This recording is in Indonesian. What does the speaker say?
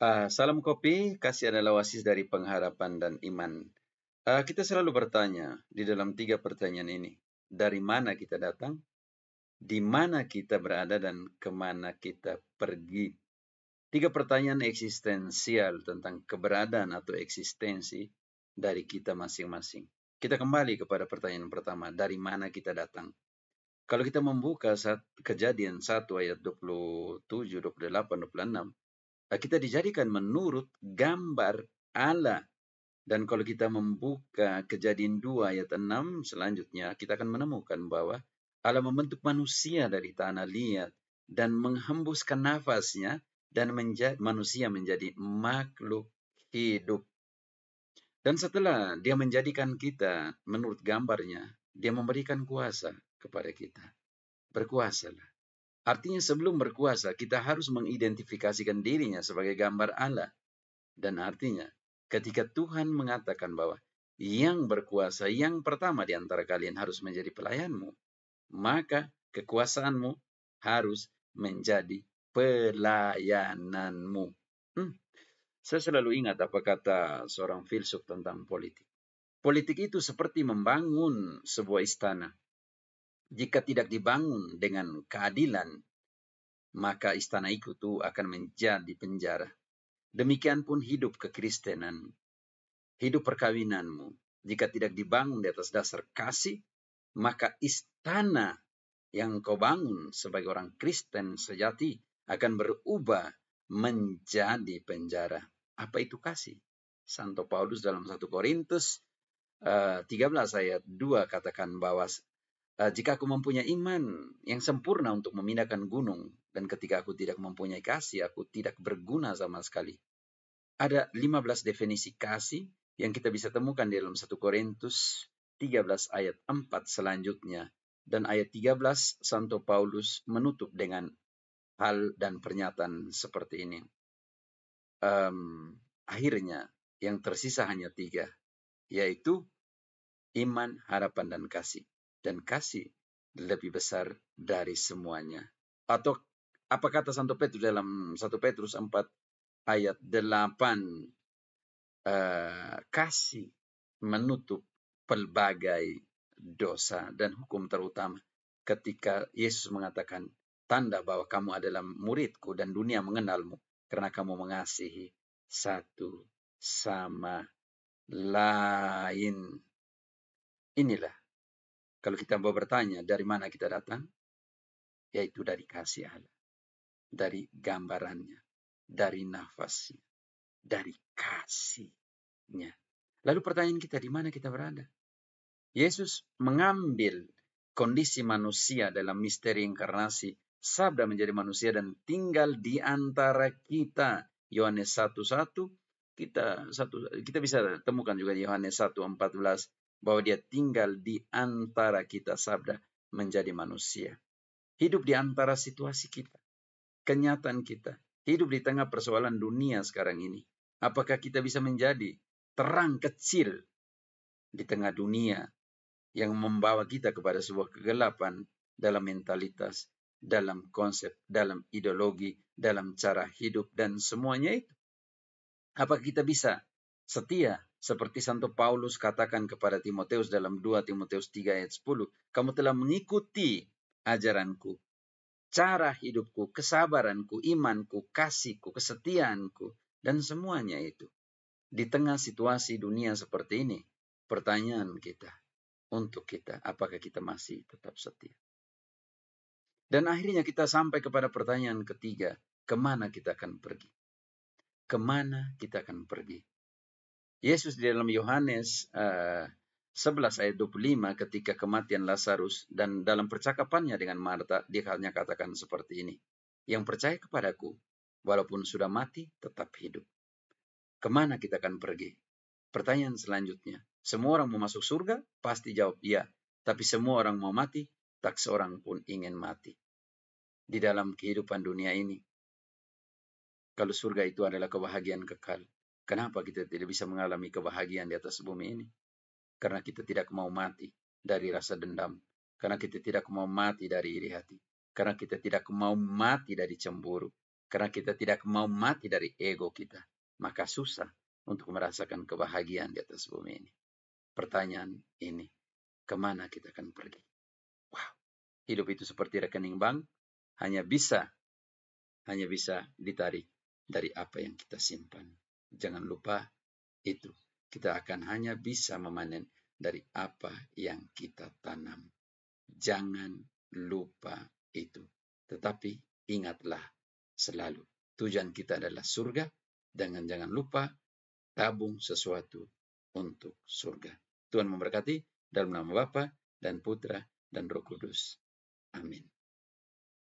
Salam kopi, kasih adalah oasis dari pengharapan dan iman. Kita selalu bertanya di dalam 3 pertanyaan ini, dari mana kita datang, di mana kita berada, dan kemana kita pergi. 3 pertanyaan eksistensial tentang keberadaan atau eksistensi dari kita masing-masing. Kita kembali kepada pertanyaan pertama, dari mana kita datang. Kalau kita membuka Kejadian 1 ayat 27, 28, 26, kita dijadikan menurut gambar Allah. Dan kalau kita membuka Kejadian 2 ayat 6 selanjutnya, kita akan menemukan bahwa Allah membentuk manusia dari tanah liat dan menghembuskan nafasnya dan manusia menjadi makhluk hidup. Dan setelah dia menjadikan kita menurut gambarnya, dia memberikan kuasa kepada kita. Berkuasalah. Artinya sebelum berkuasa, kita harus mengidentifikasikan dirinya sebagai gambar Allah. Dan artinya, ketika Tuhan mengatakan bahwa yang berkuasa, yang pertama di antara kalian harus menjadi pelayanmu, maka kekuasaanmu harus menjadi pelayananmu. Saya selalu ingat apa kata seorang filsuf tentang politik. Politik itu seperti membangun sebuah istana. Jika tidak dibangun dengan keadilan, maka istana itu akan menjadi penjara. Demikian pun hidup kekristenan, hidup perkawinanmu. Jika tidak dibangun di atas dasar kasih, maka istana yang kau bangun sebagai orang Kristen sejati akan berubah menjadi penjara. Apa itu kasih? Santo Paulus dalam 1 Korintus 13 ayat 2 katakan bahwa jika aku mempunyai iman yang sempurna untuk memindahkan gunung, dan ketika aku tidak mempunyai kasih, aku tidak berguna sama sekali. Ada 15 definisi kasih yang kita bisa temukan di dalam 1 Korintus 13 ayat 4 selanjutnya. Dan ayat 13, Santo Paulus menutup dengan hal dan pernyataan seperti ini. Akhirnya, yang tersisa hanya 3, yaitu iman, harapan, dan kasih. Dan kasih lebih besar dari semuanya. Atau apa kata Santo Petrus dalam 1 Petrus 4 ayat 8, kasih menutup pelbagai dosa dan hukum, terutama ketika Yesus mengatakan, tanda bahwa kamu adalah muridku dan dunia mengenalmu karena kamu mengasihi satu sama lain. Inilah, kalau kita mau bertanya dari mana kita datang, yaitu dari kasih Allah, dari gambarannya, dari nafasnya, dari kasihnya. Lalu pertanyaan kita, di mana kita berada? Yesus mengambil kondisi manusia dalam misteri inkarnasi, sabda menjadi manusia dan tinggal di antara kita. Yohanes 1:1, kita bisa temukan juga di Yohanes 1:14 bahwa dia tinggal di antara kita, sabda menjadi manusia. Hidup di antara situasi kita, kenyataan kita, hidup di tengah persoalan dunia sekarang ini. Apakah kita bisa menjadi terang kecil di tengah dunia yang membawa kita kepada sebuah kegelapan dalam mentalitas, dalam konsep, dalam ideologi, dalam cara hidup, dan semuanya itu? Apakah kita bisa setia seperti Santo Paulus katakan kepada Timoteus dalam 2 Timoteus 3 ayat 10, kamu telah mengikuti ajaranku, cara hidupku, kesabaranku, imanku, kasihku, kesetiaanku, dan semuanya itu. Di tengah situasi dunia seperti ini, pertanyaan kita untuk kita, apakah kita masih tetap setia? Dan akhirnya kita sampai kepada pertanyaan ketiga, kemana kita akan pergi? Kemana kita akan pergi? Yesus di dalam Yohanes 11 ayat 25 ketika kematian Lazarus dan dalam percakapannya dengan Marta, dia hanya katakan seperti ini, yang percaya kepadaku, walaupun sudah mati, tetap hidup. Kemana kita akan pergi? Pertanyaan selanjutnya, semua orang mau masuk surga? Pasti jawab iya. Tapi semua orang mau mati? Tak seorang pun ingin mati. Di dalam kehidupan dunia ini, kalau surga itu adalah kebahagiaan kekal, kenapa kita tidak bisa mengalami kebahagiaan di atas bumi ini? Karena kita tidak mau mati dari rasa dendam. Karena kita tidak mau mati dari iri hati. Karena kita tidak mau mati dari cemburu. Karena kita tidak mau mati dari ego kita, maka susah untuk merasakan kebahagiaan di atas bumi ini. Pertanyaan ini, kemana kita akan pergi? Wow, hidup itu seperti rekening bank, hanya bisa ditarik dari apa yang kita simpan. Jangan lupa itu, kita akan hanya bisa memanen dari apa yang kita tanam. Jangan lupa itu. Tetapi ingatlah selalu, tujuan kita adalah surga, dan jangan lupa tabung sesuatu untuk surga. Tuhan memberkati dalam nama Bapa dan Putra dan Roh Kudus. Amin.